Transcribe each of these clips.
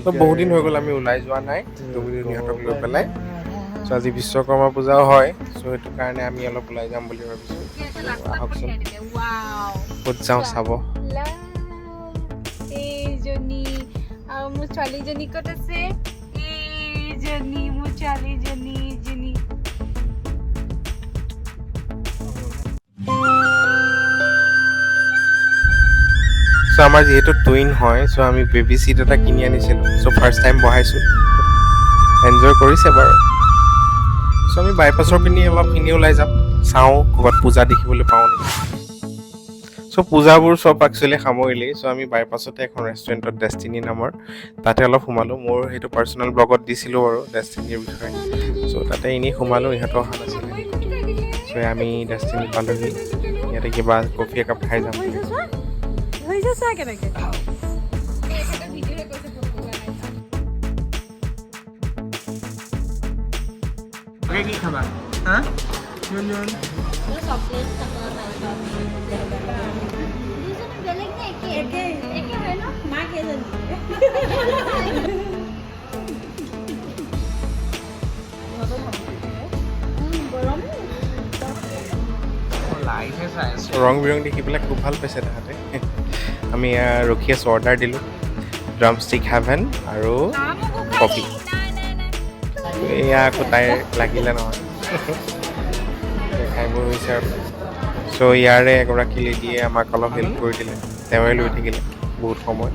তো বহুত দিন হৈ গ'ল আমি ওলাই যোৱা নাই লুমিহঁতক লৈ পেলাই চ' আজি বিশ্বকৰ্মা পূজাও হয় চ' সেইটো কাৰণে আমি অলপ ওলাই যাম বুলি ভাবিছোঁ আহকচোন ক'ত যাওঁ চাব এইজনী আৰু মোৰ ছোৱালীজনী ক'ত আছে এইজনী মোৰ ছোৱালীজনী চ' আমাৰ যিহেতু টুইন হয় চ' আমি বেবী চিট এটা কিনি আনিছিলোঁ চ' ফাৰ্ষ্ট টাইম বহাইছোঁ এনজয় কৰিছে বাৰু চ' আমি বাইপাছৰ পিনি অলপ পিনি ওলাই যাম চাওঁ ক'ৰবাত পূজা দেখিবলৈ পাওঁ নেকি চ' পূজাবোৰ চব একচুৱেলি সামৰিলেই চ' আমি বাইপাছতে এখন ৰেষ্টুৰেণ্টত ডেষ্টিনি নামৰ তাতে অলপ সোমালোঁ মোৰ সেইটো পাৰ্চনেল ব্লগত দিছিলোঁ বাৰু ডেষ্টিনিৰ বিষয়ে চ' তাতে এনেই সোমালোঁ ইহঁতো অহা নাছিলে চ' আমি ডেষ্টিনি পালোঁহি ইয়াতে কিবা কফি একাপ খাই যাম কি খাবা হা ৰং বিৰং দেখি পেলাই খুব ভাল পাইছে তাহাঁতে আমি ৰখি আছোঁ অৰ্ডাৰ দিলোঁ ড্ৰাম ষ্টিক হেভেন আৰু কফি এয়া আকৌ তাইৰ লাগিলে নহয় খাই বৈ হৈছে আৰু চ' ইয়াৰে এগৰাকী লেডিয়ে আমাক অলপ হেল্প কৰি দিলে তেওঁৱে লৈ থাকিলে বহুত সময়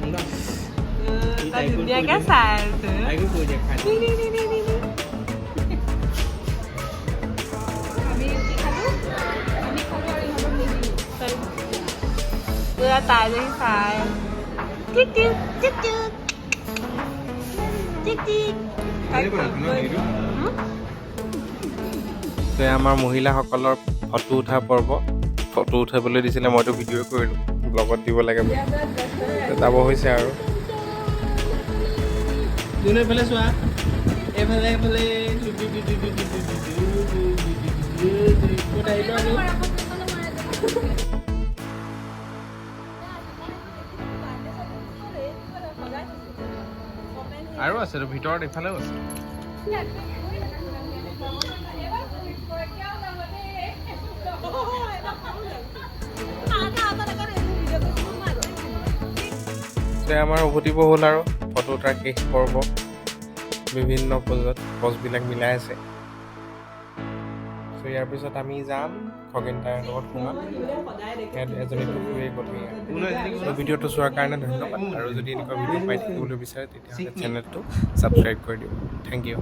আমাৰ মহিলাসকলৰ ফটো উঠা পৰ্ব ফটো উঠাবলৈ দিছিলে মইতো ভিডিঅ' কৰিলোঁ ব্লগত দিব লাগে বুলি যাব হৈছে আৰু এইফালে চোৱা এইফালে আৰু আছে ভিতৰত এইফালেও আছে আমাৰ উভতিব হ'ল আৰু ফটো উঠাৰ শেষ পৰ্ব বিভিন্ন পজবিলাক মিলাই আছে চ' ইয়াৰ পিছত আমি যাম খগেন তাইৰ লগত সোমাম ইয়াত এজনী কুকুৰীয়ে গ'লহি ভিডিঅ'টো চোৱাৰ কাৰণে ধন্যবাদ আৰু যদি এনেকুৱা ভিডিঅ' পাই থাকিবলৈ বিচাৰে তেতিয়াহ'লে চেনেলটো ছাবস্ক্ৰাইব কৰি দিওঁ থেংক ইউ